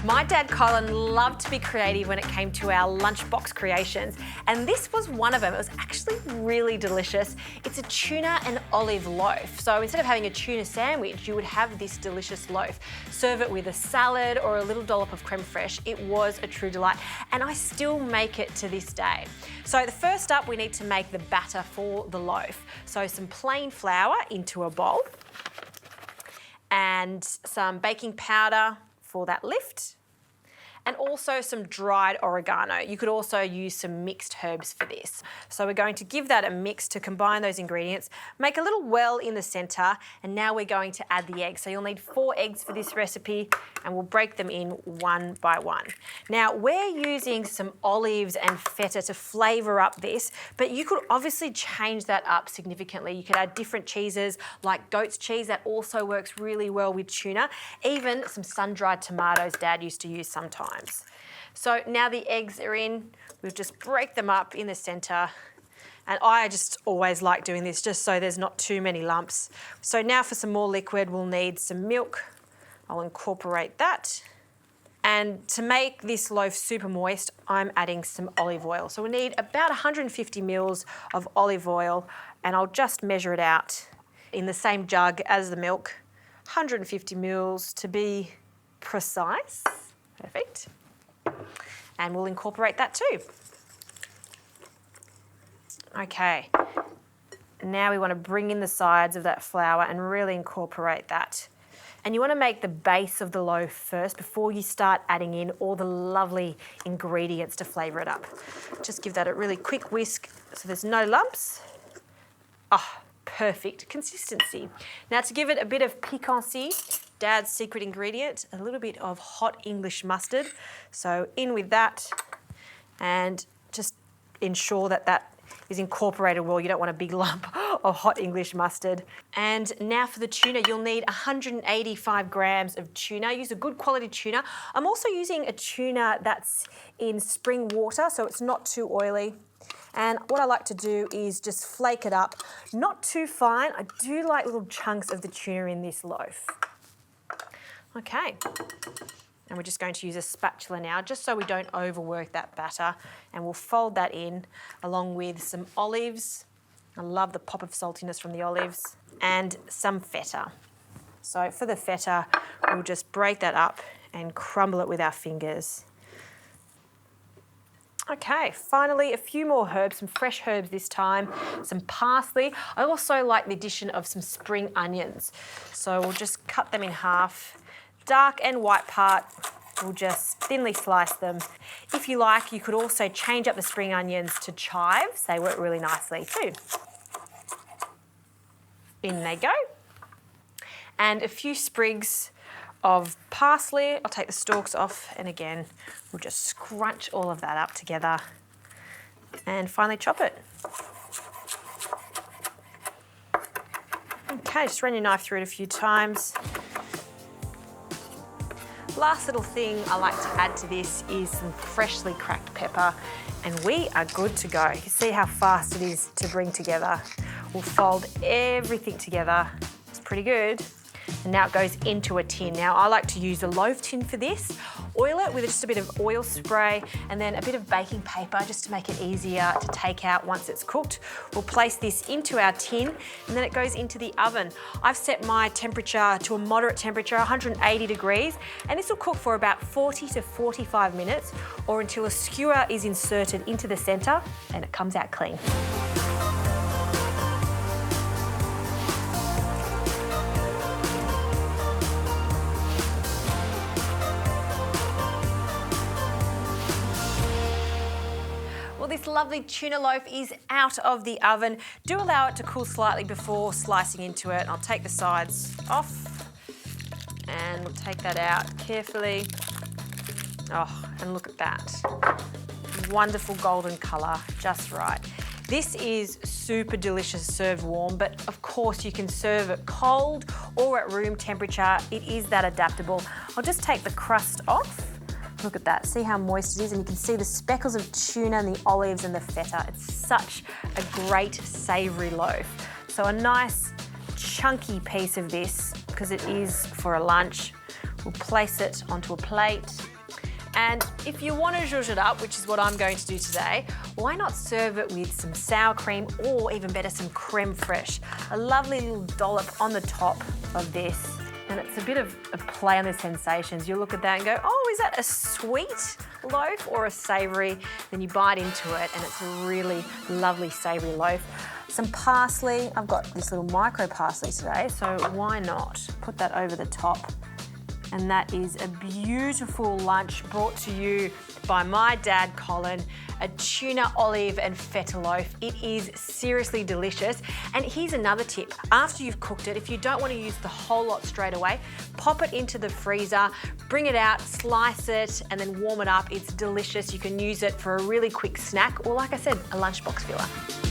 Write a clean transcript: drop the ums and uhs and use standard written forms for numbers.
My dad Colin loved to be creative when it came to our lunchbox creations, and this was one of them. It was actually really delicious. It's a tuna and olive loaf. So instead of having a tuna sandwich, you would have this delicious loaf. Serve it with a salad or a little dollop of creme fraiche. It was a true delight, and I still make it to this day. So the first up, we need to make the batter for the loaf. So some plain flour into a bowl, and some baking powder for that lift, and also some dried oregano. You could also use some mixed herbs for this. So we're going to give that a mix to combine those ingredients, make a little well in the centre, and now we're going to add the eggs. So you'll need 4 eggs for this recipe, and we'll break them in one by one. Now we're using some olives and feta to flavour up this, but you could obviously change that up significantly. You could add different cheeses like goat's cheese, that also works really well with tuna. Even some sun-dried tomatoes Dad used to use sometimes. So now the eggs are in, we'll just break them up in the centre. And I just always like doing this just so there's not too many lumps. So now for some more liquid, we'll need some milk. I'll incorporate that. And to make this loaf super moist, I'm adding some olive oil. So we need about 150 mils of olive oil, and I'll just measure it out in the same jug as the milk. 150 mils to be precise. Perfect. And we'll incorporate that too. Okay. Now we want to bring in the sides of that flour and really incorporate that. And you want to make the base of the loaf first before you start adding in all the lovely ingredients to flavour it up. Just give that a really quick whisk so there's no lumps. Oh, perfect consistency. Now to give it a bit of piquancy, Dad's secret ingredient, a little bit of hot English mustard. So in with that, and just ensure that that is incorporated well. You don't want a big lump of hot English mustard. And now for the tuna, you'll need 185 grams of tuna. Use a good quality tuna. I'm also using a tuna that's in spring water, so it's not too oily. And what I like to do is just flake it up, not too fine. I do like little chunks of the tuna in this loaf. Okay, and we're just going to use a spatula now, just so we don't overwork that batter, and we'll fold that in along with some olives. I love the pop of saltiness from the olives, and some feta. So for the feta, we'll just break that up and crumble it with our fingers. Okay, finally a few more herbs, some fresh herbs this time, some parsley. I also like the addition of some spring onions. So we'll just cut them in half. Dark and white part, we'll just thinly slice them. If you like, you could also change up the spring onions to chives. They work really nicely too. In they go. And a few sprigs of parsley. I'll take the stalks off, and again, we'll just scrunch all of that up together and finally chop it. Okay, just run your knife through it a few times. Last little thing I like to add to this is some freshly cracked pepper, and we are good to go. You can see how fast it is to bring together. We'll fold everything together. It's pretty good. And now it goes into a tin. Now I like to use a loaf tin for this. Oil it with just a bit of oil spray and then a bit of baking paper just to make it easier to take out once it's cooked. We'll place this into our tin and then it goes into the oven. I've set my temperature to a moderate temperature, 180 degrees, and this will cook for about 40 to 45 minutes or until a skewer is inserted into the centre and it comes out clean. Well, this lovely tuna loaf is out of the oven. Do allow it to cool slightly before slicing into it. I'll take the sides off and we'll take that out carefully. Oh, and look at that. Wonderful golden colour, just right. This is super delicious served warm, but of course you can serve it cold or at room temperature. It is that adaptable. I'll just take the crust off. Look at that, see how moist it is, and you can see the speckles of tuna and the olives and the feta. It's such a great savoury loaf. So a nice chunky piece of this, because it is for a lunch. We'll place it onto a plate And if you want to zhuzh it up, which is what I'm going to do today, why not serve it with some sour cream or even better, some creme fraiche. A lovely little dollop on the top of this. And it's a bit of a play on the sensations. You look at that and go, oh, is that a sweet loaf or a savoury? Then you bite into it and it's a really lovely savoury loaf. Some parsley. I've got this little micro parsley today, so why not put that over the top? And that is a beautiful lunch brought to you by my dad, Colin, a tuna, olive and feta loaf. It is seriously delicious. And here's another tip. After you've cooked it, if you don't want to use the whole lot straight away, pop it into the freezer, bring it out, slice it, and then warm it up. It's delicious. You can use it for a really quick snack or, like I said, a lunchbox filler.